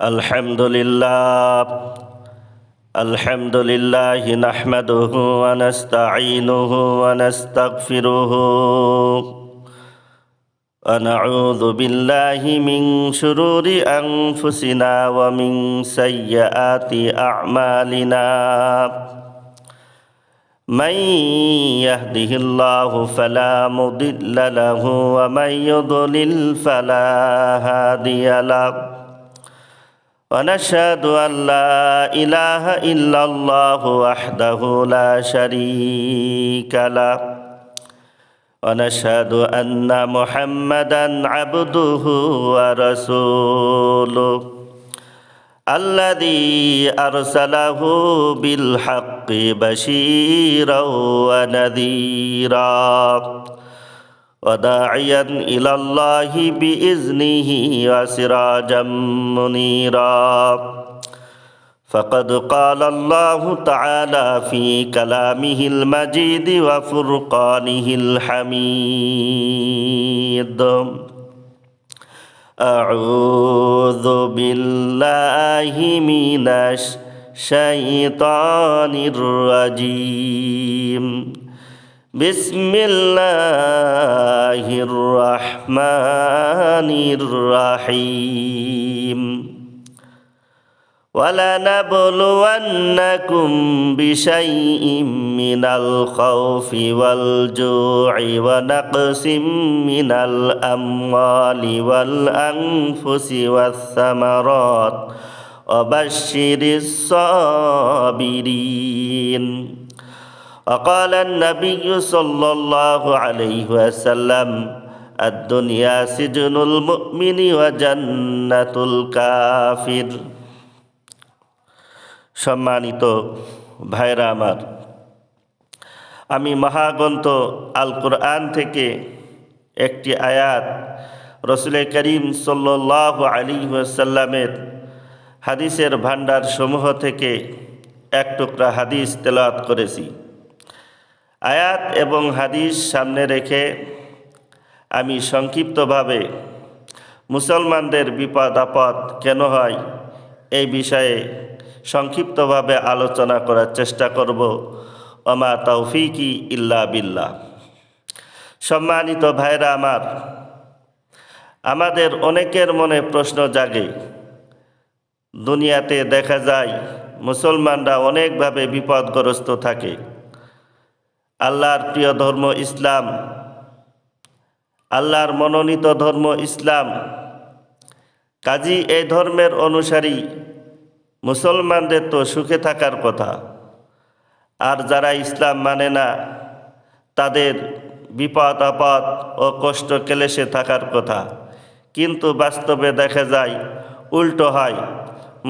अल्हम्दुलिल्लाह नहमदुहु व नस्तईनुहु व नस्तगफिरुहु व नऊज़ु बिल्लाहि मिन शुरूरि अनफुसिना व मिन सय्यिआति अअमालिना मन यहदिहिल्लाहु फला मुदिल्ल लहु व मन युद्लिल फला हादिय लहु ونشهد أن لا إله إلا الله وحده لا شريك له ونشهد أن محمدا عبده ورسوله الذي أرسله بالحق بشيرا ونذيرا وداعيا إلى الله بإذنه وسراجا منيرا فقد قال الله تعالى في كلامه المجيد وفرقانه الحميد أعوذ بالله من الشيطان الرجيم بسم الله الرحمن الرحيم ولنبلونكم بشيء من الخوف والجوع ونقص من الأموال والأنفس والثمرات وبشر الصابرين وقال النبي صلى الله عليه وسلم الدنيا سجن المؤمن وجنة الكافر। সম্মানিত ভাইরা আমার, আমি মহাগ্রন্থ আল কুরআন থেকে একটি আয়াত রাসূল করিম সাল্লাল্লাহু আলাইহি ওয়াসাল্লামের হাদিসের ভান্ডার সমূহ থেকে এক টুকরা হাদিস তেলাওয়াত করেছি। আয়াত এবং হাদিস সামনে রেখে আমি সংক্ষিপ্তভাবে মুসলমানদের বিপদ আপদ কেন হয় এই বিষয়ে সংক্ষিপ্তভাবে আলোচনা করার চেষ্টা করব। ওমা তৌফিকি ইল্লা বিল্লাহ। সম্মানিত ভাইরা আমার, আমাদের অনেকের মনে প্রশ্ন জাগে, দুনিয়াতে দেখা যায় মুসলমানরা অনেকভাবে বিপদগ্রস্ত থাকে। আল্লাহর প্রিয় ধর্ম ইসলাম, আল্লাহর মনোনীত ধর্ম ইসলাম, কাজী এই ধর্মের অনুসারী মুসলমানদের তো সুখে থাকার কথা, আর যারা ইসলাম মানে না তাদের বিপদ আপদ ও কষ্ট ক্লেশে থাকার কথা। কিন্তু বাস্তবে দেখা যায় উল্টো হয়,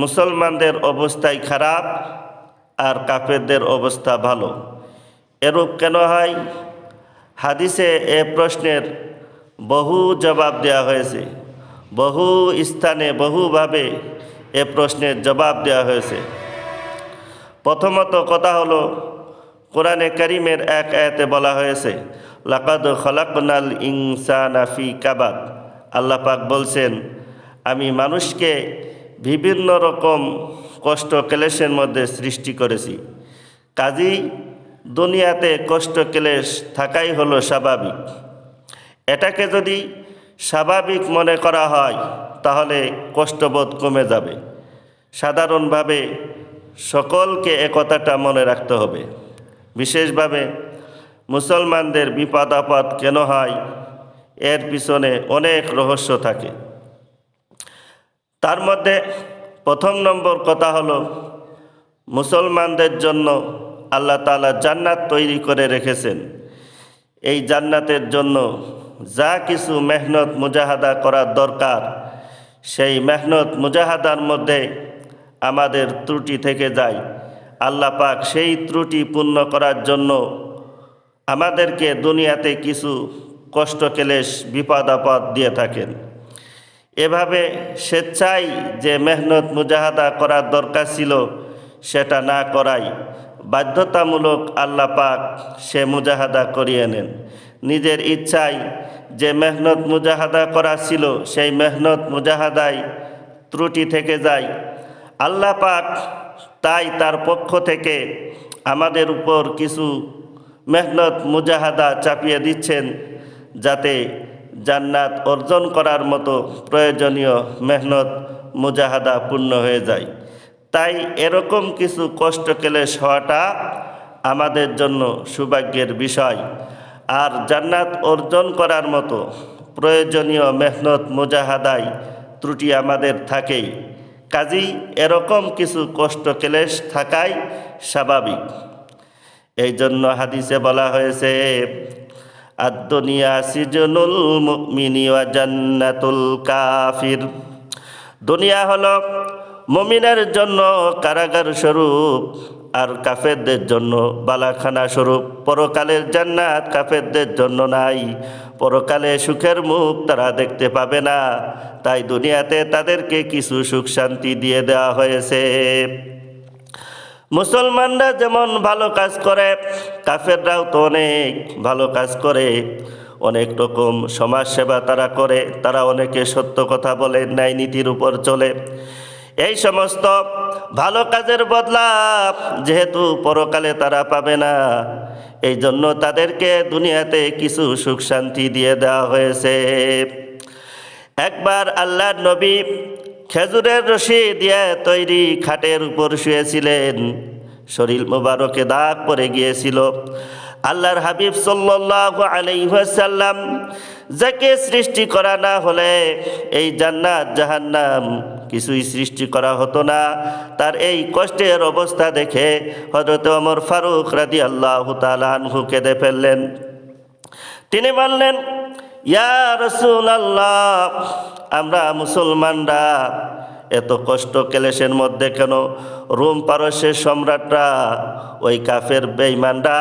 মুসলমানদের অবস্থাই খারাপ আর কাফেরদের অবস্থা ভালো। এরূপ কেন হয়? হাদিসে এ প্রশ্নের বহু জবাব দেওয়া হয়েছে, বহু স্থানে বহুভাবে এ প্রশ্নের জবাব দেওয়া হয়েছে। প্রথমত কথা হলো, কোরআনে কারীমের এক আয়াতে বলা হয়েছে লাকাদ খলাকনাল ইনসানা ফি কাবাদ। আল্লাহ পাক বলছেন, আমি মানুষকে বিভিন্ন রকম কষ্ট ক্লেশের মধ্যে সৃষ্টি করেছি। কাজী দুনিয়াতে কষ্ট ক্লেশ থাকাই হলো স্বাভাবিক। এটাকে যদি স্বাভাবিক মনে করা হয় তাহলে কষ্টবোধ কমে যাবে। সাধারণভাবে সকলকে একথাটা মনে রাখতে হবে। বিশেষভাবে মুসলমানদের বিপদ আপদ কেন হয় এর পিছনে অনেক রহস্য থাকে। তার মধ্যে প্রথম নম্বর কথা হলো, মুসলমানদের জন্য আল্লাহ তাআলা জান্নাত তৈরি করে রেখেছেন। এই জান্নাতের জন্য যা কিছু মেহনত মুজাহাদা করার দরকার, সেই মেহনত মুজাহাদার মধ্যে আমাদের ত্রুটি থেকে যায়। আল্লাহ পাক সেই ত্রুটি পূর্ণ করার জন্য আমাদেরকে দুনিয়াতে কিছু কষ্ট ক্লেশ বিপদ আপদ দিয়ে থাকেন। এভাবে স্বেচ্ছায় যে মেহনত মুজাহাদা করার দরকার ছিল সেটা না করাই বাধ্যতামূলক আল্লাহ পাক সে মুজাহাদা করিয়ে নেন। নিজের ইচ্ছায় যে মেহনত মুজাহাদা করা ছিল সেই মেহনত মুজাহাদায় ত্রুটি থেকে যায়, আল্লাহ পাক তাই তার পক্ষ থেকে আমাদের উপর কিছু মেহনত মুজাহাদা চাপিয়ে দিচ্ছেন, যাতে জান্নাত অর্জন করার মতো প্রয়োজনীয় মেহনত মুজাহাদা পূর্ণ হয়ে যায়। তাই এরকম কিছু কষ্ট ক্লেশ হওয়াটা আমাদের জন্য সৌভাগ্যের বিষয়। আর জান্নাত অর্জন করার মতো প্রয়োজনীয় মেহনত মুজাহাদায় ত্রুটি আমাদের থাকেই, কাজেই এরকম কিছু কষ্ট ক্লেশ থাকাই স্বাভাবিক। এই জন্য হাদিসে বলা হয়েছে, আদ-দুনিয়া সিজনুল মুমিনি ওয়া জান্নাতুল কাফির। দুনিয়া হলো মুমিনের জন্য কারাগার স্বরূপ আর কাফেরদের জন্য বালাখানা স্বরূপ। পরকালের জান্নাত কাফেরদের জন্য নাই, পরকালে সুখের মুখ তারা দেখতে পাবে না, তাই দুনিয়াতে তাদেরকে কিছু সুখ শান্তি দিয়ে দেওয়া হয়েছে। মুসলমানরা যেমন ভালো কাজ করে, কাফেররাও তো অনেক ভালো কাজ করে, অনেক রকম সমাজ সেবা তারা করে, তারা অনেকে সত্য কথা বলে, ন্যায় নীতির উপর চলে। এই সমস্ত ভালো কাজের বদলা যেহেতু পরকালে তারা পাবে না, এই জন্য তাদেরকে দুনিয়াতে কিছু সুখ শান্তি দিয়ে দেওয়া হয়েছে। একবার আল্লাহর নবী খেজুরের রশি দিয়ে তৈরি খাটের উপর শুয়েছিলেন, শরীর মোবারকে দাগ পড়ে গিয়েছিল। আল্লাহর হাবিব সাল্লাল্লাহু আলাইহি ওয়াসাল্লাম, যাকে সৃষ্টি করা না হলে এই জান্নাত জাহান্নাম কিছুই সৃষ্টি করা হতো না, তার এই কষ্টের অবস্থা দেখে হযরত ওমর ফারুক রাদিয়াল্লাহু তাআলা আনহু কেঁদে ফেললেন। তিনি বললেন, ইয়া রাসূলুল্লাহ, আমরা মুসলমানরা এত কষ্ট ক্লেশের মধ্যে কেন? রোম পারস্যের সম্রাটরা, ওই কাফের বেঈমানরা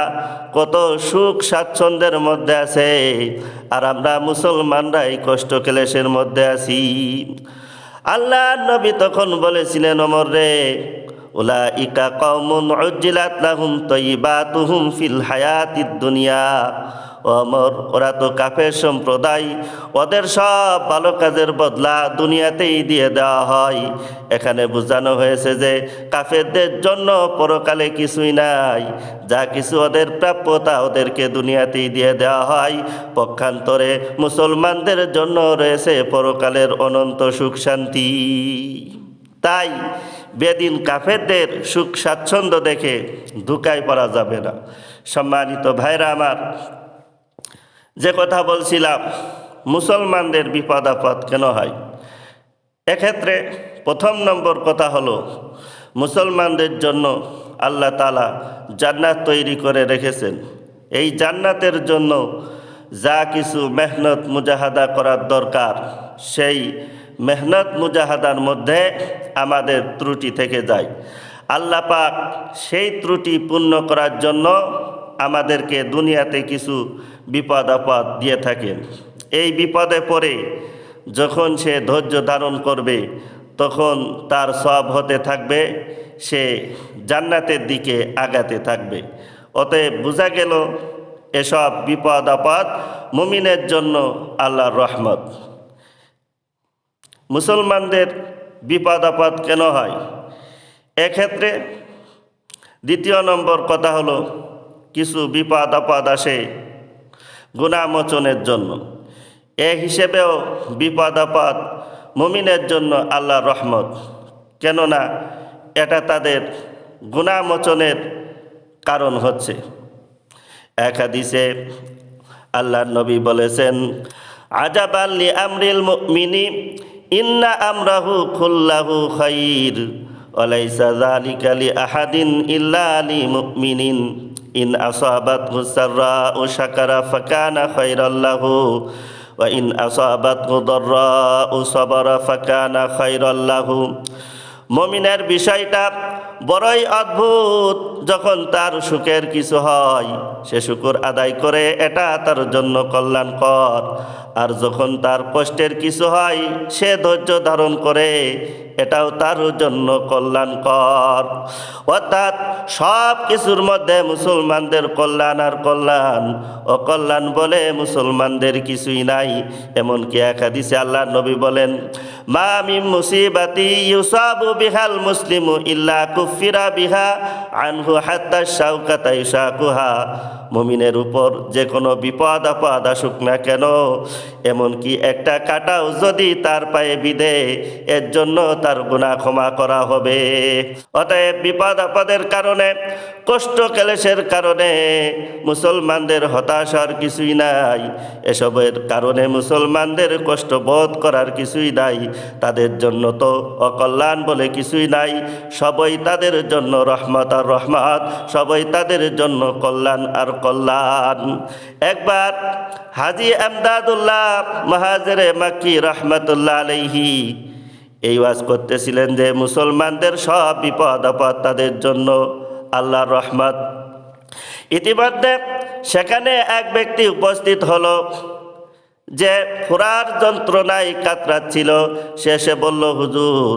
কত সুখ স্বাচ্ছন্দ্যের মধ্যে আছে, আর আমরা মুসলমানরা এই কষ্ট ক্লেশের মধ্যে আছি। আল্লাহর নবী তখন বলেছিলেন, ওমর রে, উলাইকা কওমুন উজ্জিলাত লাহুম তাইয়্যিবাতুহুম ফিল হায়াতিদ দুনিয়া। ওমর, ওরা তো কাফের সম্প্রদায়, ওদের সব ভালো কাজের বদলা দুনিয়াতেই দিয়ে দেওয়া হয়। এখানে বোঝানো হয়েছে যে কাফেরদের জন্য পরকালে কিছুই নাই, যা কিছু ওদের প্রাপ্যতা ওদেরকে দুনিয়াতেই দিয়ে দেওয়া হয়। পক্ষান্তরে মুসলমানদের জন্য রয়েছে পরকালের অনন্ত সুখ শান্তি। তাই বেদিন কাফেরদের সুখ স্বাচ্ছন্দ্য দেখে ধোঁকায় পড়া যাবে না। সম্মানিত ভাইরা আমার, যে কথা বলছিলাম, মুসলমানদের বিপদ আপদ কেন হয়? এক্ষেত্রে প্রথম নম্বর কথা হলো, মুসলমানদের জন্য আল্লাহ তাআলা জান্নাত তৈরি করে রেখেছেন। এই জান্নাতের জন্য যা কিছু মেহনত মুজাহাদা করার দরকার, সেই মেহনত মুজাহাদার মধ্যে আমাদের ত্রুটি থেকে যায়। আল্লাহ পাক সেই ত্রুটি পূর্ণ করার জন্য আমাদেরকে দুনিয়াতে কিছু বিপদ আপদ দিয়ে থাকেন। এই বিপদে পড়ে যখন সে ধৈর্য ধারণ করবে, তখন তার সব হতে থাকবে, সে জান্নাতের দিকে আগাতে থাকবে। অতএব বোঝা গেল, এসব বিপদ আপদ মুমিনের জন্য আল্লাহর রহমত। মুসলমানদের বিপদ আপদ কেন হয়? এক্ষেত্রে দ্বিতীয় নম্বর কথা হলো, কিছু বিপদ আপদ আসে গুনাহ মোচনের জন্য। এ হিসেবেও বিপদ আপদ মুমিনের জন্য আল্লাহর রহমত, কেননা এটা তাদের গুনাহ মোচনের কারণ হচ্ছে। এক হাদিসে আল্লাহর নবী বলেছেন, আজাবান লি আমরিল মুমিনি ইন্না আমরাহু কুল্লাহু খাইর ওয়া লাইসা যালিকা লি আহাদিন ইল্লা লি মুমিনিন ইন আসাবাতহু সাররাউ শাকারা ফাকানা খায়রাল লাহু ওয়া ইন আসাবাতহু দাররাউ সাবারা ফাকানা খায়রাল লাহু। মুমিনের বিষয়টা বড়ই অদ্ভুত, যখন তার সুখের কিছু হয় সে শুকর আদায় করে, এটা তার জন্য কল্যাণকর। আর যখন তার কষ্টের কিছু হয় সে ধৈর্য ধারণ করে, এটাও তার জন্য কল্যাণকর। অর্থাৎ সব কিছুর মধ্যে মুসলমানদের কল্যাণ আর কল্যাণ, অকল্যাণ বলে মুসলমানদের কিছুই নাই। এমনকি এক হাদিসে আল্লাহর নবী বলেন, মা মিন মুসিবাতি ইউসাবু বিহাল মুসলিমু ইল্লা কুফিরা বিহা আনহু হাত্তা শাওকাতা ইশাকুহা। মুমিনের উপর যে কোনো বিপদ আপদ আসুক না কেন, এমনকি একটা কাঁটাও যদি তার পায়ে বিঁধে, এর জন্য তার গুনাহ ক্ষমা করা হবে। অতএব বিপদ আপদের কারণে, কষ্ট ক্লেশের কারণে মুসলমানদের হতাশার কিছুই নাই। এসবের কারণে মুসলমানদের কষ্ট বোধ করার কিছুই নাই। তাদের জন্য তো অকল্যাণ বলে কিছুই নাই। সবই তাদের জন্য রহমত আর রহমত, সবই তাদের জন্য কল্যাণ আর কল্যাণ। একবার হাজী আমদাদুল্লাহ মুহাজিরে মাক্কি রহমতুল্লাহ আলাইহি এই ওয়াজ করতেছিলেন যে মুসলমানদের সব বিপদ আপদ তাদের জন্য আল্লাহর রহমত। ইতিমধ্যে সেখানে এক ব্যক্তি উপস্থিত হলো যে ফুরার যন্ত্রণায় কাতরাচ্ছিল। সে এসে বলল, হুজুর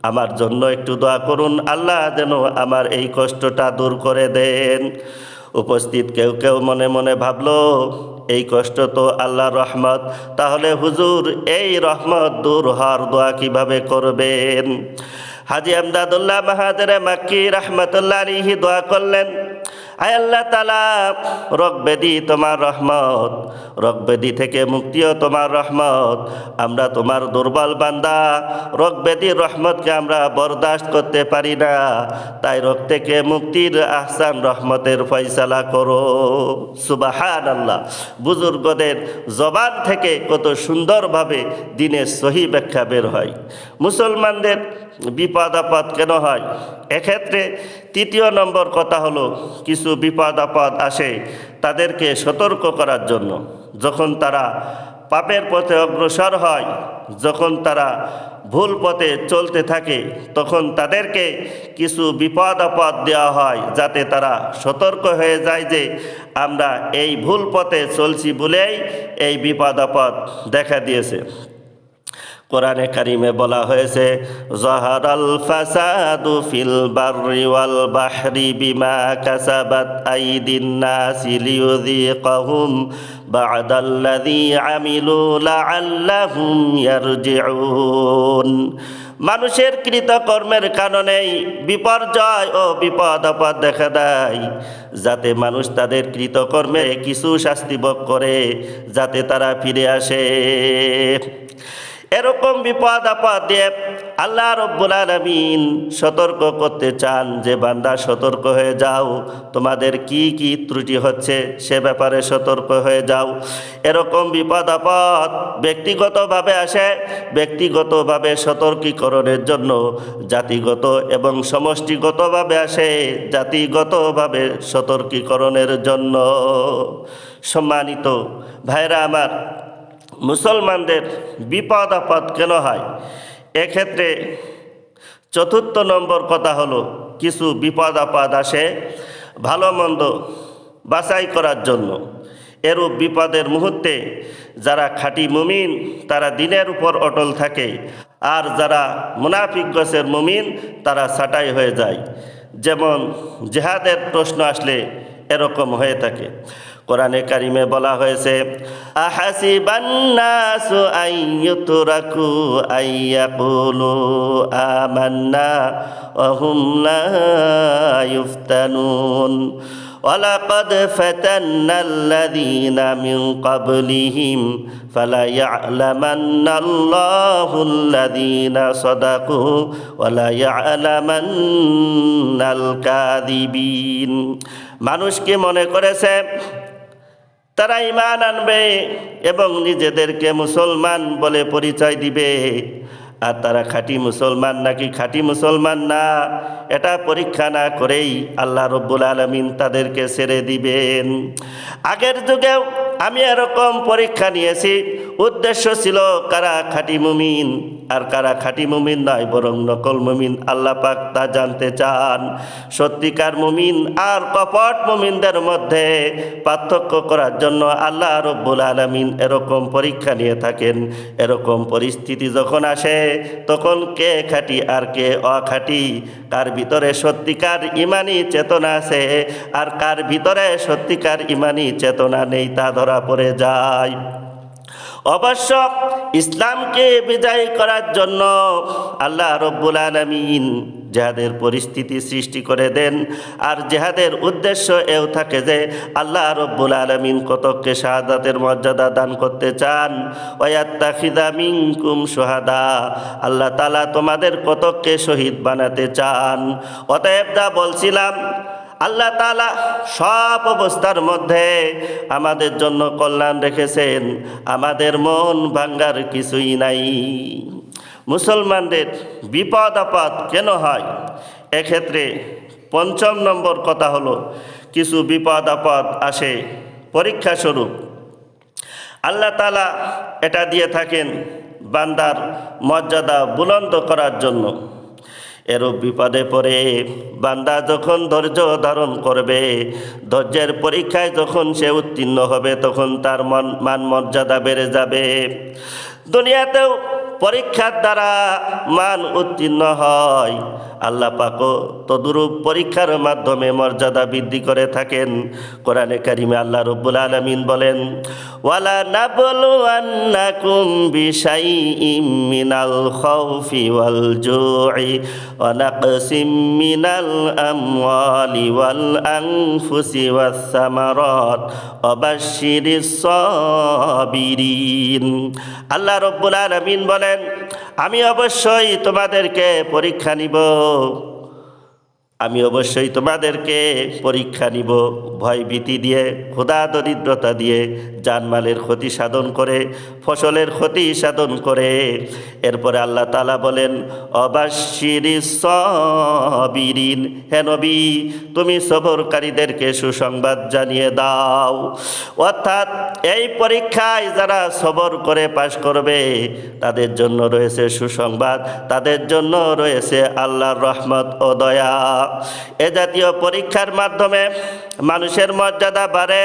আমার জন্য একটু দোয়া করুন, আল্লাহ যেন আমার এই কষ্টটা দূর করে দেন। উপস্থিত কেউ কেউ মনে মনে ভাবলো, এই কষ্ট তো আল্লাহর রহমত, তাহলে হুজুর এই রহমত দূর হওয়ার দোয়া কিভাবে করবেন? হাজী আমদাদুল্লাহ মুহাজিরে মাক্কি রহমতুল্লাহ আলাইহি দোয়া করলেন, আয় আল্লাহ তাআলা, রোগ ব্যাধি তোমার রহমত, রোগ ব্যাধি থেকে মুক্তিও তোমার রহমত। আমরা তোমার দুর্বল বান্দা, রোগ ব্যাধির রহমতকে আমরা বরদাস্ত করতে পারি না, তাই রোগ থেকে মুক্তির আহসান রহমতের ফয়সালা করো। সুবহানাল্লাহ। বুজুর্গদের জবান থেকে কত সুন্দরভাবে দিনের সহি ব্যাখ্যা বের হয়। মুসলমানদের বিপদ আপদ কেন হয়? এক্ষেত্রে তৃতীয় নম্বর কথা হলো, কিছু বিপদ আপদ আসে তাদেরকে সতর্ক করার জন্য। যখন তারা পাপের পথে অগ্রসর হয়, যখন তারা ভুল পথে চলতে থাকে, তখন তাদেরকে কিছু বিপদ আপদ দেওয়া হয় যাতে তারা সতর্ক হয়ে যায় যে আমরা এই ভুল পথে চলছি বলেই এই বিপদ আপদ দেখা দিয়েছে। কোরআনে কারিমে বলা হয়েছে, যাহারাল ফাসাদু ফিল বাররি ওয়াল বাহরি বিমা কাসাবাত আইদিন নাসি লিয়ুযীকাহুম বা'দাল্লাযী আমিলু লাআল্লাহুম ইয়ারজিউন। মানুষের কৃতকর্মের কারণেই বিপর্যয় ও বিপদ আপদ দেখা দেয়, যাতে মানুষ তাদের কৃতকর্মে কিছু শাস্তি ভোগ করে, যাতে তারা ফিরে আসে। এরকম বিপদ আপদ দিয়ে আল্লাহ রব্বুল আলামিন সতর্ক করতে চান যে বান্দা সতর্ক হয়ে যাও, তোমাদের কি কি ত্রুটি হচ্ছে সে ব্যাপারে সতর্ক হয়ে যাও। এরকম বিপদ আপদ ব্যক্তিগতভাবে আসে, ব্যক্তিগতভাবে সতর্কীকরণের জন্য, জাতিগত এবং সমষ্টিগতভাবে আসে, জাতিগতভাবে সতর্কীকরণের জন্য। সম্মানিত ভাইরা আমার, মুসলমানদের বিপদ আপদ কেন হয়? এক্ষেত্রে চতুর্থ নম্বর কথা হলো, কিছু বিপদ আপদ আসে ভালো মন্দ বাছাই করার জন্য। এরূপ বিপদের মুহূর্তে যারা খাঁটি মুমিন তারা দিনের উপর অটল থাকে, আর যারা মুনাফিক গোছের মুমিন তারা ছাঁটাই হয়ে যায়। যেমন জিহাদের প্রশ্ন আসলে এরকম হয়ে থাকে। কোরআনে কারিমে বলা হয়েছে, আহাসিবান নাসু আইয়ুতরাকু আইয়াকুলু আমান্না ওয়া হুম লা ইফতানুন ওয়ালাকাদ ফাতান্নাল্লাযীনা মিন ক্বাবলিহিম ফালাইয়া'লামান্নাল্লাহুল্লাযীনা সাদাকু ওয়া লাইয়া'লামান্নাল কাযিবিন। মানুষকে মনে করেছে তারা ঈমান আনবে এবং নিজেদেরকে মুসলমান বলে পরিচয় দিবে, আর তারা খাঁটি মুসলমান নাকি খাঁটি মুসলমান না এটা পরীক্ষা না করেই আল্লাহ রব্বুল আলামিন তাদেরকে ছেড়ে দিবেন। আগের যুগেও আমি এরকম পরীক্ষা নিয়েছি, উদ্দেশ্য ছিল কারা খাঁটি মুমিন আর কারা খাঁটি মুমিন নয়, বরং নকল মুমিন। আল্লাহ পাক তা জানতে চান। সত্যিকার মুমিন আর কপট মুমিনদের মধ্যে পার্থক্য করার জন্য আল্লাহ রব্বুল আলামিন এরকম পরীক্ষা নিয়ে থাকেন। এরকম পরিস্থিতি যখন আসে তখন কে খাঁটি আর কে অখাঁটি, কার ভিতরে সত্যিকার ইমানি চেতনা আছে আর কার ভিতরে সত্যিকার ইমানি চেতনা নেই, তা ধরা পড়ে যায়। অবশ্য ইসলামকে বিজয় করার জন্য আল্লাহ রব্বুল আলামিন জেহাদের পরিস্থিতি সৃষ্টি করে দেন। আর জেহাদের উদ্দেশ্য এও থাকে যে আল্লাহ রব্বুল আলামিন কতককে শাহাদাতের মর্যাদা দান করতে চান। ওয়াত্তাখিযা মিনকুম শুহাদা, আল্লাহ তাআলা তোমাদের কতককে শহীদ বানাতে চান। অতএব যা বলছিলাম, আল্লাহ তাআলা সব অবস্থার মধ্যে আমাদের জন্য কল্যাণ রেখেছেন, আমাদের মন ভাঙ্গার কিছুই নাই। মুসলমানদের বিপদ আপদ কেন হয়? এক্ষেত্রে ৫ম নম্বর কথা হলো, কিছু বিপদ আপদ আসে পরীক্ষা স্বরূপ। আল্লাহ তাআলা এটা দিয়ে থাকেন বান্দার মর্যাদা বুলন্দ করার জন্য। এরূপ বিপদে পড়ে বান্দা যখন ধৈর্য ধারণ করবে, ধৈর্যের পরীক্ষায় যখন সে উত্তীর্ণ হবে, তখন তার মান মর্যাদা বেড়ে যাবে। দুনিয়াতেও পরীক্ষার দ্বারা মান উত্তীর্ণ হয়, আল্লাহ পাকও তদুরূপ পরীক্ষার মাধ্যমে মর্যাদা বৃদ্ধি করে থাকেন। কোরআনে কারিমে আল্লাহ রব্বুল আলামিন বলেন, ওয়ালা নাবলুয়ান্নাকুম বিশাইইম মিনাল খাউফি ওয়াল জুই ওয়া নাকসিম মিনাল আমওয়ালি ওয়াল আনফুসি ওয়াস সামারাত ওয়া বাশশিরিস সাবিরিন। আল্লাহ রব্বুল আলামিন বলেন, আমি অবশ্যই তোমাদেরকে পরীক্ষা নিব, আমি অবশ্যই তোমাদেরকে পরীক্ষা নিব ভয় ভীতি দিয়ে, ক্ষুধা দরিদ্রতা দিয়ে, জানমালের ক্ষতি সাধন করে, ফসলের ক্ষতি সাধন করে। এরপরে আল্লাহ তাআলা বলেন, অবাশশিরিস সাবিরিন, হে নবী তুমি সবরকারীদেরকে সুসংবাদ জানিয়ে দাও। অর্থাৎ এই পরীক্ষায় যারা সবর করে পাশ করবে তাদের জন্য রয়েছে সুসংবাদ, তাদের জন্য রয়েছে আল্লাহর রহমত ও দয়া। এ জাতীয় পরীক্ষার মাধ্যমে মানুষের মর্যাদা বাড়ে।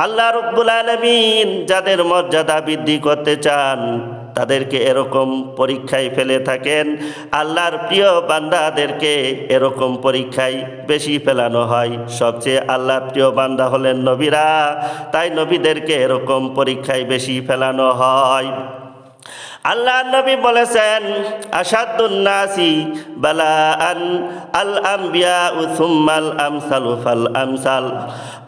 আল্লাহ রাব্বুল আলামিন যাদের মর্যাদা বৃদ্ধি করতে চান তাদেরকে এরকম পরীক্ষায় ফেলে থাকেন। আল্লাহর প্রিয় বান্দাদেরকে এরকম পরীক্ষায় বেশি ফেলানো হয়। সবচেয়ে আল্লাহর প্রিয় বান্দা হলেন নবীরা, তাই নবীদেরকে এরকম পরীক্ষায় বেশি ফেলানো হয়। আল্লাহ নবী বলেছেন, আশাদ্দুন নাসি বালাআন আল আম্বিয়া সুম্মাল আমসালু ফাল আমসাল।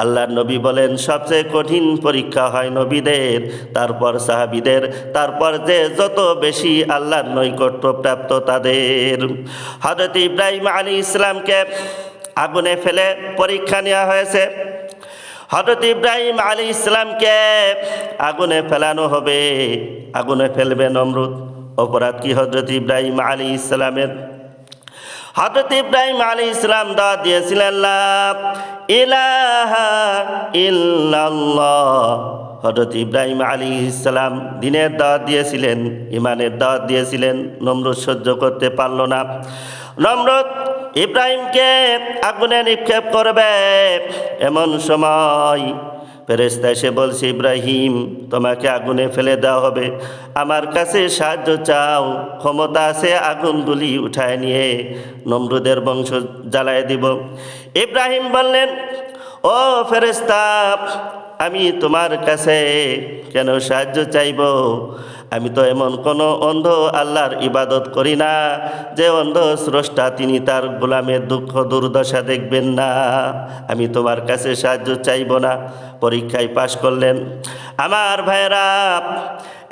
আল্লাহ নবী বলেন, সবচেয়ে কঠিন পরীক্ষা হয় নবীদের, তারপর সাহাবীদের, তারপর যে যত বেশি আল্লাহর নৈকট্য প্রাপ্ত তাদের। হযরত ইব্রাহিম আলাইহিস সালামকে আগুনে ফেলে পরীক্ষা নেওয়া হয়েছে। হযরত ইব্রাহিম আলাইহিস সালামকে আগুনে ফেলানো হবে, আগুনে ফেলবে নমরুদ। অপরাধ কি হযরত ইব্রাহিম আলাইহিস সালামের? হযরত ইব্রাহিম আলাইহিস সালাম দাওয়াত দিয়েছিলেন লা ইলাহা ইল্লাল্লাহ। হযরত ইব্রাহিম আলাইহিস সালাম দ্বীনের দাওয়াত দিয়েছিলেন, ঈমানের দাওয়াত দিয়েছিলেন। নমরুদ সহ্য করতে পারল না। নমরুদ ইব্রাহিমকে আগুনে নিক্ষেপ করবে, এমন সময় ফেরেশতা এসে বলছে, ইব্রাহিম তোমাকে আগুনে ফেলে দেওয়া হবে, আমার কাছে সাহায্য চাও, ক্ষমতা আছে আগুনগুলি উঠায় নিয়ে নমরুদের বংশ জ্বালায় দিব। ইব্রাহিম বললেন, ও ফেরেশতা আমি তোমার কাছে কেন সাহায্য চাইব? আমি তো এমন কোনো অন্ধ আল্লাহর ইবাদত করি না যে অন্ধ স্রষ্টা তিনি তার গোলামের দুঃখ দুর্দশা দেখবেন না। আমি তোমার কাছে সাহায্য চাইব না। পরীক্ষায় পাশ করলেন। আমার ভাইরা,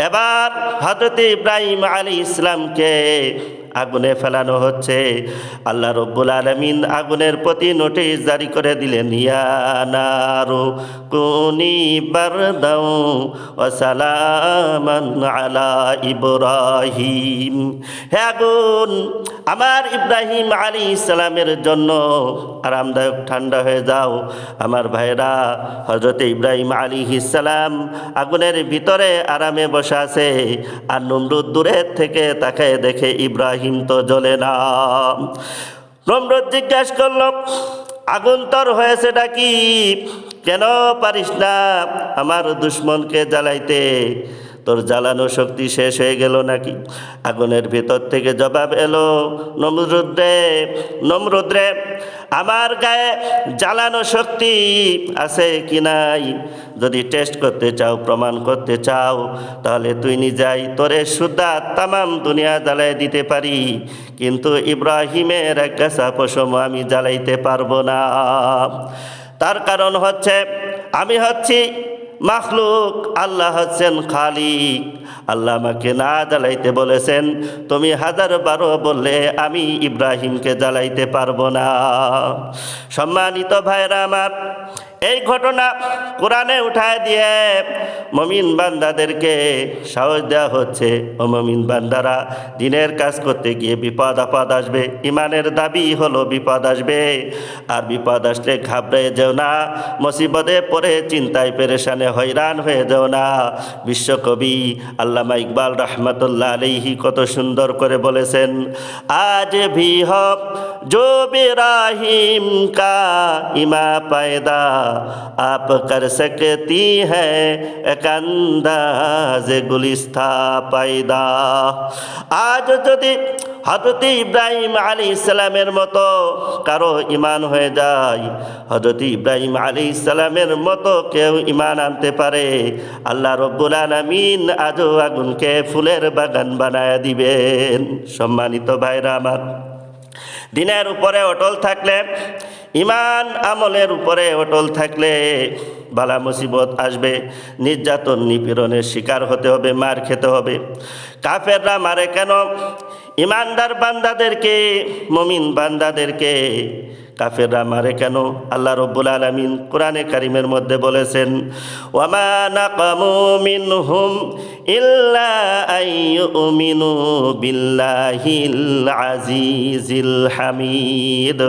এবার হযরত ইব্রাহিম আলাইহিস সালামকে আগুনে ফেলানো হচ্ছে। আল্লাহ রব্বুল আলামিন আগুনের প্রতি নোটিশ জারি করে দিলেন, ইয়া নারু কুনি বারদাও ওয়া সালামান আলা ইব্রাহিম। হে আগুন, আমার ইব্রাহিম আলাইহিস সালামের জন্য আরামদায়ক ঠান্ডা হয়ে যাও। আমার ভাইরা, হযরত ইব্রাহিম আলাইহিস সালাম আগুনের ভিতরে আরামে বসে আছে, আর নমরুদ দূরের থেকে তাকায় দেখে ইব্রাহিম তো জ্বলে না। নমরুদ জিজ্ঞাসা করল, আগুন তোর হয়েছেটা কি? কেন পারিস না আমার দুশ্মনকে জ্বালাইতে? তোর জ্বালানো শক্তি শেষ হয়ে গেল নাকি? আগুনের ভিতর থেকে জবাব এলো, নমরুদ রে, আমার গায়ে জ্বালানো শক্তি আছে কি নাই যদি টেস্ট করতে চাও, প্রমাণ করতে চাও, তাহলে তুই নিজেই, তোরে সুদ্ধা তামাম দুনিয়া জ্বালাই দিতে পারি, কিন্তু ইব্রাহিমের এক গাছা পশম আমি জ্বালাইতে পারবো না। তার কারণ হচ্ছে, আমি হচ্ছি মাখলুক, আল্লাহ হচ্ছেন খালিক। আল্লাহ আমাকে না জ্বালাইতে বলেছেন, তুমি 1000 বললে আমি ইব্রাহিমকে জ্বালাইতে পারবো না। সম্মানিত ভাইরা আমার, এই ঘটনা কোরআনে উঠায় দিয়ে মুমিন বান্দাদেরকে সাহস দেওয়া হচ্ছে, ও মুমিন বান্দারা, দিনের কাজ করতে গিয়ে বিপদ আপদ আসবে। ইমানের দাবি হলো বিপদ আসবে, আর বিপদ আসলে ঘাবড়ে যেও না, মুসিবতে পড়ে চিন্তায় পেরেশানে হয়রান হয়ে যেও না। বিশ্বকবি আল্লামা ইকবাল রহমতুল্লাহ আলাইহি কত সুন্দর করে বলেছেন, আজ ভি হো जो इब्राहिम का इमा पैदा आप कर सकती है एक अंदाज गुलिस्ता पैदा। आज যদি হযরত ইব্রাহিম আলাইহিস সালামের মতো কারো ঈমান হয়ে যায়, হযরত ইব্রাহিম আলাইহিস সালামের মতো কেউ ঈমান আনতে পারে, আল্লাহ রব্বুল আলামিন আজও আগুনকে ফুলের বাগান বানায় দিবেন। সম্মানিত ভাইরা আমার, দিনের উপরে অটল থাকলে, ইমান আমলের উপরে অটল থাকলে বালা মুসিবত আসবে, নির্যাতন নিপীড়নের শিকার হতে হবে, মার খেতে হবে। কাফেররা মারে কেন? ইমানদার বান্দাদেরকে, মুমিন বান্দাদেরকে কাফেররা মারে কেন? আল্লাহ রব্বুল আলামিন কোরআনে কারিমের মধ্যে বলেছেন, ওয়ামা নাকামু মিনহুম ইল্লা আইয়ুমিনু বিল্লাহিল আজিজিল হামিদ।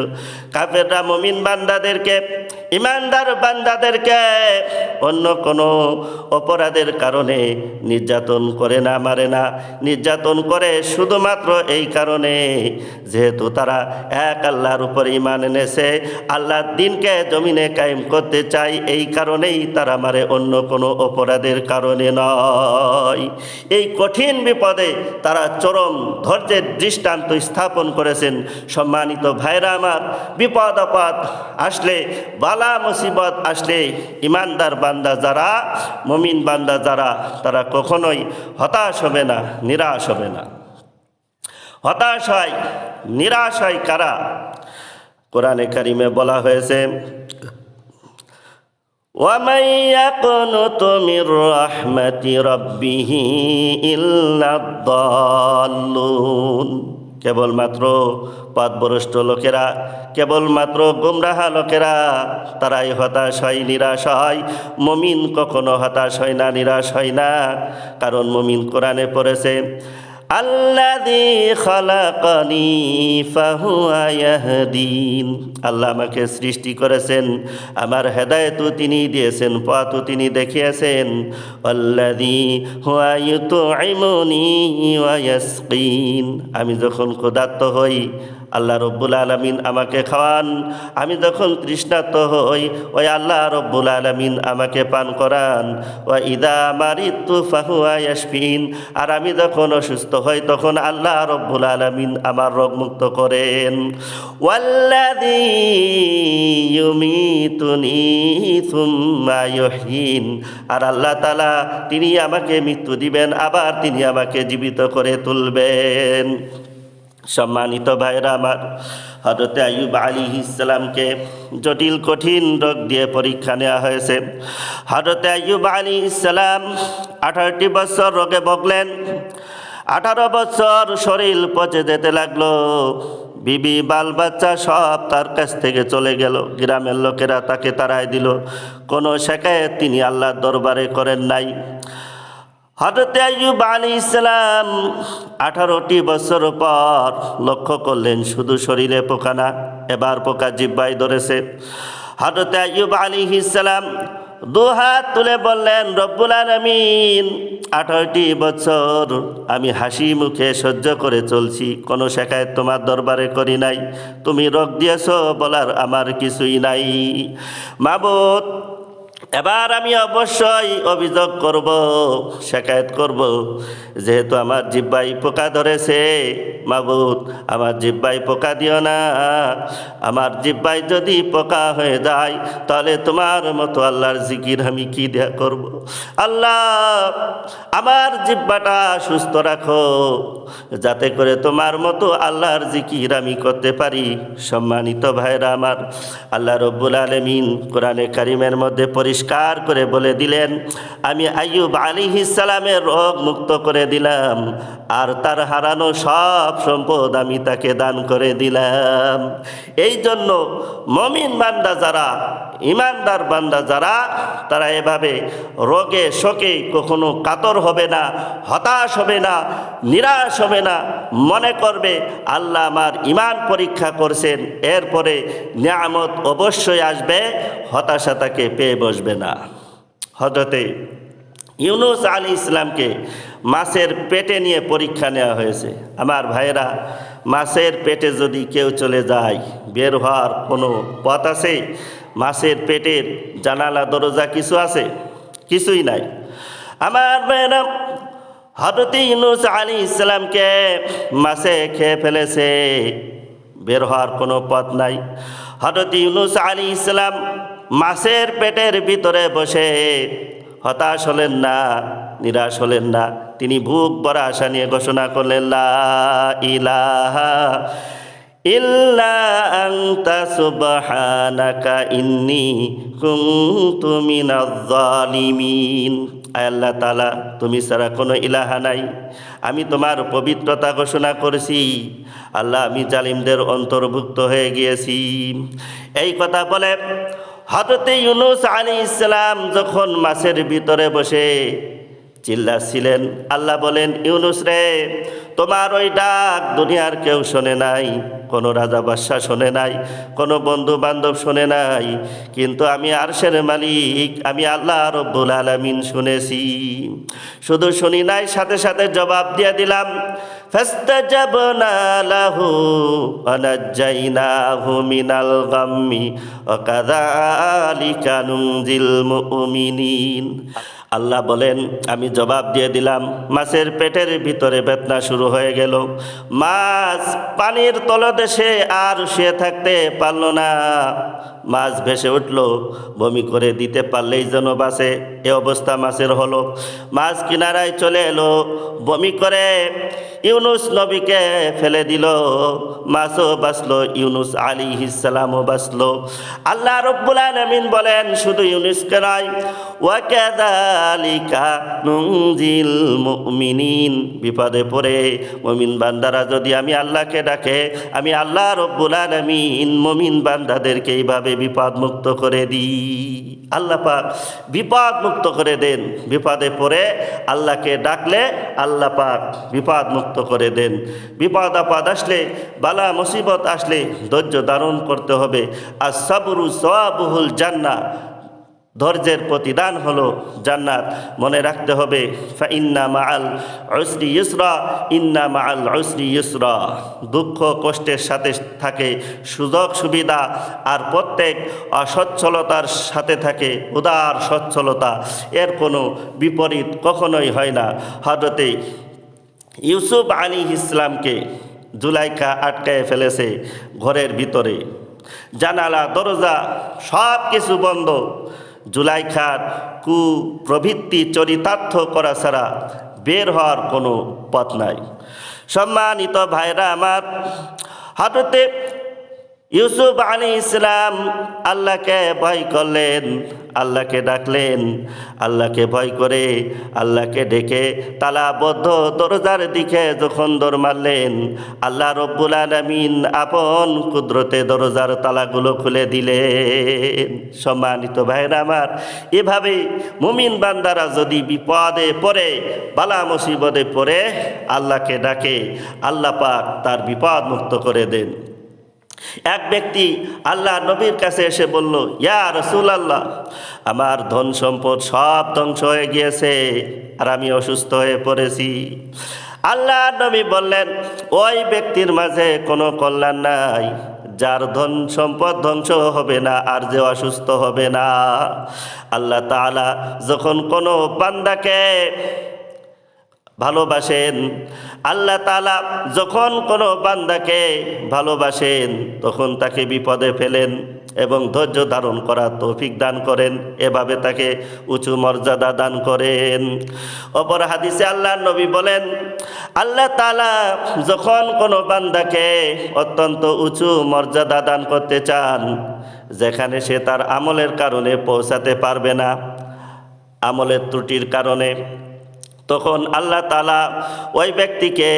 কাফেররা মুমিন বান্দাদেরকে, ইমানদার বান্দাদেরকে অন্য কোনো অপরাধের কারণে নির্যাতন করে না, মারে না। নির্যাতন করে শুধুমাত্র এই কারণে, যেহেতু তারা এক আল্লাহর উপর ঈমান এনেছে, আল্লাহর দ্বীনকে জমিনে কায়েম করতে চায়, এই কারণেই তারা মারে, অন্য কোনো অপরাধের কারণে নয়। এই কঠিন বিপদে তারা চরম ধৈর্যের দৃষ্টান্ত স্থাপন করেছেন। সম্মানিত ভাইরা আমার, বিপদ আপদ আসলে, বালা মুসিবত আসলে ইমানদার বান্দা যারা, মুমিন বান্দা যারা, তারা কখনোই হতাশ হবে না, নিরাশ হবে না। হতাশ হয়, নিরাশ হয় কারা? কোরআনে কারিমে বলা হয়েছে, وَمَن يَقْنُطُ مِن رَّحْمَةِ رَبِّهِ إِلَّا الضَّالُّونَ। কেবলমাত্র পথভ্রষ্ট লোকেরা, কেবলমাত্র গোমরাহা লোকেরা তারাই হতাশ হয়, নিরাশ হয়। মুমিন কখনো হতাশ হয় না, নিরাশ হয় না। কারণ মুমিন কোরআনে পড়েছে, আল্লাযী খালাকানি ফাহুয়া ইয়াহদিন। আল্লাহ আমাকে সৃষ্টি করেছেন, আমার হেদায়েতও তিনি দিয়েছেন, পথও তিনি দেখিয়েছেন। আল্লাযী হুয়া ইউতঈমুনি ওয়া ইয়াসকিন। আমি যখন ক্ষুধার্ত হই, আল্লাহ রব্বুল আলামিন আমাকে খাওয়ান। আমি যখন তৃষ্ণার্ত হই, ওই আল্লাহ রব্বুল আলামিন আমাকে পান করান। ওয়া ইযা মারিতু ফাহুয়া ইয়াশফিন। আর আমি যখন অসুস্থ হই, তখন আল্লাহ রব্বুল আলামিন আমার রোগ মুক্ত করেন। ওয়াল্লাযী ইউমিতুনি সুম্মা ইউহয়িন। আর আল্লাহ তাআলা তিনি আমাকে মৃত্যু দিবেন, আবার তিনি আমাকে জীবিত করে তুলবেন। সম্মানিত ভাইরা আমার, হযরত আইয়ুব আলাইহিস সালামকে জটিল কঠিন রোগ দিয়ে পরীক্ষা নেওয়া হয়েছে। হযরত আইয়ুব আলাইহিস সালাম 18টি বছর রোগে ভুগলেন। 18 বছর শরীর পচে যেতে লাগলো, বিবি বাল বাচ্চা সব তার কাছ থেকে চলে গেল, গ্রামের লোকেরা তাকে তাড়ায় দিল। কোনো শেকায়েত তিনি আল্লাহর দরবারে করেন নাই। হযরত আইয়ুব আলাইহিস সালাম 18টি বছর পর লক্ষ্য করলেন শুধু শরীরে পোকা না, এবার পোকা জিহ্বায় ধরেছে। হযরত আইয়ুব আলাইহিস সালাম দুহাত তুলে বললেন, রব্বুল আলামিন, 18টি বছর আমি হাসি মুখে সহ্য করে চলছি, কোনো শেকায়েত তোমার দরবারে করি নাই, তুমি রোগ দিয়েছো বলার আমার কিছুই নাই। মাবুদ, এবার আমি অবশ্যই অভিযোগ করব, শেকায়েত করব, যেহেতু আমার জিহ্বায় পোকা ধরেছে। মাবুদ, আমার জিহ্বায় পোকা দিও না, আমার জিহ্বায় যদি পোকা হয়ে যায় তাহলে তোমার মতো আল্লাহর জিকির আমি কি দেয়া করব। আল্লাহ, আমার জিহ্বাটা সুস্থ রাখো, যাতে করে তোমার মতো আল্লাহর জিকির আমি করতে পারি। সম্মানিত ভাইরা আমার, আল্লাহ রব্বুল আলামিন কোরআনে কারিমের মধ্যে পরিষ্কার করে বলে দিলেন, আমি আইয়ুব আলাইহিস সালামের রোগ মুক্ত করে দিলাম, আর তার হারানো সব সম্পদ আমি তাকে দান করে দিলাম। এই জন্য মুমিন বান্দা যারা, ইমানদার বান্দা যারা, তারা এভাবে রোগে শোকে কখনো কাতর হবে না, হতাশ হবে না, নিরাশ হবে না, মনে করবে আল্লাহ আমার ইমান পরীক্ষা করছেন, এরপরে নিয়ামত অবশ্যই আসবে, হতাশা তাকে পেয়ে বসবে না। হযরতে ইউনুস আলাইহিস সালামকে মাছের পেটে নিয়ে পরীক্ষা নেওয়া হয়েছে। আমার ভাইয়েরা, মাছের পেটে যদি কেউ চলে যায়, বের হওয়ার কোনো পথ আছে? মাছের পেটের জানালা দরজা কিছু আছে? কিছুই নাই। আমার ভাইয়েরা, হযরত ইউনুস আলাইহিস সালামকে মাছে খেয়ে ফেলেছে, বের হওয়ার কোনো পথ নাই। হযরত ইউনুস আলাইহিস সালাম মাছের পেটের ভিতরে বসে হতাশ হলেন না, নিরাশ হলেন না। তিনি বুক ভরা আশা নিয়ে ঘোষণা করলেন, লা ইলাহা ইল্লা আনতা সুবহানাকা ইন্নী কুনতু মিনাজ জালিমিন। আয় আল্লাহ তাআলা, তুমি ছাড়া কোনো ইলাহা নাই, আমি তোমার পবিত্রতা ঘোষণা করেছি। আল্লাহ, আমি জালিমদের অন্তর্ভুক্ত হয়ে গিয়েছি। এই কথা বলে হযরত ইউনুস আলাইহিস সালাম যখন মাছের ভিতরে বসে চিল্লাচ্ছিলেন, আল্লাহ বলেন, ইউনুস রে, তোমার ওই ডাক দুনিয়ার কেউ শোনে নাই, কোনো রাজা বাদশাহ শোনে নাই, কোনো বন্ধু বান্ধব শোনে নাই, কিন্তু আমি আরশের মালিক, আমি আল্লাহ রব্বুল আলামিন শুনেছি। শুধু শুনি নাই, সাথে সাথে জবাব দিয়ে দিলাম। ফাস্তাজাবনা লাহু ওয়া নাজ্জাইনাহু মিনাল গাম্মি ওয়া কাযালিকা নুনজিল মুমিনিন। আল্লাহ বলেন, আমি জবাব দিয়ে দিলাম। মাছের পেটের ভিতরে বেদনা শুরু হয়ে গেল। মাছ পানির তলদেশে আর শুয়ে থাকতে পারল না। মাছ ভেসে উঠল, বমি করে দিতে পারলেই যেন বাঁচে, এ অবস্থা মাছের হলো। মাছ কিনারায় চলে এলো, বমি করে ইউনুস নবীকে ফেলে দিল। মাছও বাঁচলো, ইউনুস আলাইহিস সালামও বাঁচলো। আল্লাহ রব্বুল আলামিন বলেন, শুধু ইউনুসকে নয়, ওয়া কাযালিকা নুনজিল মুমিনিন। বিপদে পড়ে মুমিন বান্দারা যদি আমি আল্লাহকে ডাকে, আমি আল্লাহ রব্বুল আলামিন মুমিন বান্দাদেরকে এইভাবে বিপদ মুক্ত করে দিই। আল্লাহ পাক বিপদ মুক্ত করে দেন। বিপদে পড়ে আল্লাহকে ডাকলে আল্লাহ পাক বিপদ মুক্ত করে দেন। বিপদ আপদ আসলে, বালা মুসিবত আসলে ধৈর্য ধারণ করতে হবে। আর সাবরু সওয়াবুহুল জান্নাহ, ধৈর্যের প্রতিদান হলো জান্নাত। মনে রাখতে হবে, ফাইন্না মাআল উসরি ইউসরা, ইন্না মাআল উসরি ইউসরা। দুঃখ কষ্টের সাথে থাকে সুযোগ সুবিধা, আর প্রত্যেক অসচ্ছলতার সাথে থাকে উদার সচ্ছলতা। এর কোনো বিপরীত কখনোই হয় না। হযরতে ইউসুফ আলাইহিস সালামকে জুলাইখা আটকায় ফেলেছে ঘরের ভিতরে, জানালা দরজা সব কিছু বন্ধ। জুলাইখার কুপ্রবৃত্তি চরিতার্থ করা ছাড়া বের হওয়ার কোনো পথ নাই। সম্মানিত ভাইরা আমার, হযরতে ইউসুফ আলাইহিস সালাম আল্লাহকে ভয় করলেন, আল্লাহকে ডাকলেন, আল্লাহকে ভয় করে আল্লাহকে ডেকে তালাবদ্ধ দরজার দিকে যখন দৌড় মারলেন, আল্লাহ রব্বুল আলামিন আপন কুদরতে দরজার তালাগুলো খুলে দিলেন। সম্মানিত ভাইরা আমার, এভাবে মুমিন বান্দারা যদি বিপদে পড়ে, বালা মুসিবতে পড়ে আল্লাহকে ডাকে, আল্লাহ পাক তার বিপদ মুক্ত করে দেন। এক ব্যক্তি আল্লাহ নবীর কাছে এসে বলল, ইয়া রাসূলুল্লাহ, আমার ধন সম্পদ সব ধ্বংস হয়ে গিয়েছে আর আমি অসুস্থ হয়ে পড়েছি। আল্লাহ নবী বললেন, ওই ব্যক্তির মাঝে কোনো কল্যাণ নাই, যার ধন সম্পদ ধ্বংস হবে না আর যে অসুস্থ হবে না। আল্লাহ তাআলা যখন কোনো বান্দাকে ভালোবাসেন, আল্লাহ তাআলা যখন কোনো বান্দাকে ভালোবাসেন তখন তাকে বিপদে ফেলেন এবং ধৈর্য ধারণ করার তৌফিক দান করেন, এভাবে তাকে উঁচু মর্যাদা দান করেন। অপর হাদিসে আল্লাহ নবী বলেন, আল্লাহ তাআলা যখন কোনো বান্দাকে অত্যন্ত উঁচু মর্যাদা দান করতে চান, যেখানে সে তার আমলের কারণে পৌঁছাতে পারবে না, আমলের ত্রুটির কারণে, তখন আল্লাহ তাআলা ওই ব্যক্তিকে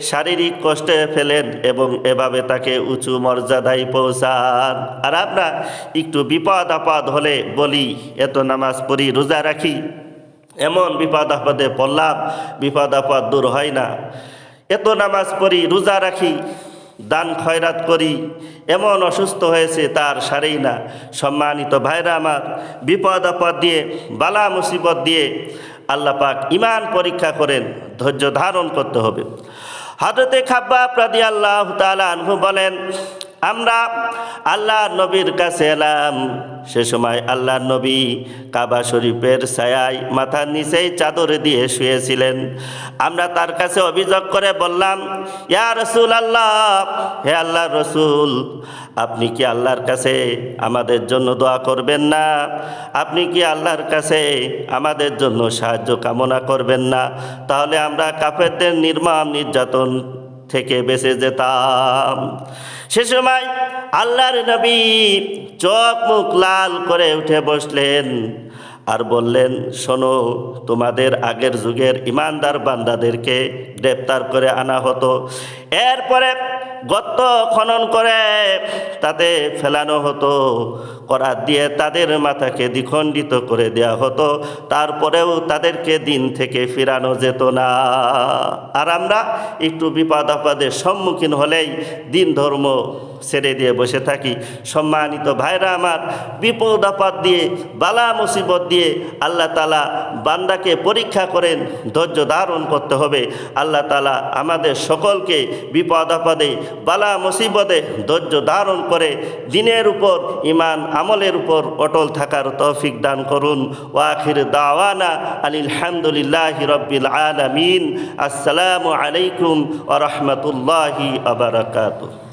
শারীরিক কষ্টে ফেলেন এবং এভাবে তাকে উঁচু মর্যাদায় পৌঁছান। আর আমরা একটু বিপদ আপদ হলে বলি, এত নামাজ পড়ি, রোজা রাখি, এমন বিপদ আপদে পড়লাম, বিপদ আপদ দূর হয় না। এত নামাজ পড়ি, রোজা রাখি, দান খয়রাত করি, এমন অসুস্থ হয়েছে তার সারেই না। সম্মানিত ভাইরা আমার, বিপদ আপদ দিয়ে, বালা মুসিবত দিয়ে আল্লাহ পাক ঈমান পরীক্ষা করেন, ধৈর্য ধারণ করতে হবে। হযরতে খাব্বাব রাদিয়াল্লাহু তাআলা আনহু বলেন, আমরা আল্লাহর নবীর কাছে এলাম, সে সময় আল্লাহর নবী কাবা শরীফের ছায়ায় মাথার নিচেই চাদর দিয়ে শুয়েছিলেন। আমরা তার কাছে অভিযোগ করে বললাম, ইয়া রাসূলুল্লাহ, হে আল্লাহর রাসূল, আপনি কি আল্লাহর কাছে আমাদের জন্য দোয়া করবেন না? আপনি কি আল্লাহর কাছে আমাদের জন্য সাহায্য কামনা করবেন না? তাহলে আমরা কাফেরদের নির্মম নির্যাতন থেকে বেঁচে যেতাম। সে সময় আল্লাহর নবী চোখ মুখ লাল করে উঠে বসলেন আর বললেন, শোনো, তোমাদের আগের যুগের ইমানদার বান্দাদেরকে গ্রেপ্তার করে আনা হতো, এরপরে গর্ত খনন করে তাতে ফেলানো হতো, করাত দিয়ে তাদের মাথাকে দ্বিখণ্ডিত করে দেওয়া হতো, তারপরেও তাদেরকে দিন থেকে ফিরানো যেত না। আর আমরা একটু বিপদ আপদের সম্মুখীন হলেই দিন ধর্ম ছেড়ে দিয়ে বসে থাকি। সম্মানিত ভাইরা আমার, বিপদ আপদ দিয়ে, বালা মুসিবত দিয়ে আল্লাহ তাআলা বান্দাকে পরীক্ষা করেন, ধৈর্য ধারণ করতে হবে। আল্লাহ তাআলা আমাদের সকলকে বিপদ আপদে, বালা মুসিবতে ধৈর্য ধারণ করে দিনের উপর, ঈমান আমলের উপর অটল থাকার তৌফিক দান করুন। ওয়া আখির দাওয়ানা আনিল হামদুলিল্লাহি রাব্বিল আলামিন। আসসালামু আলাইকুম ওয়া রাহমাতুল্লাহি ওয়া বারাকাতুহু।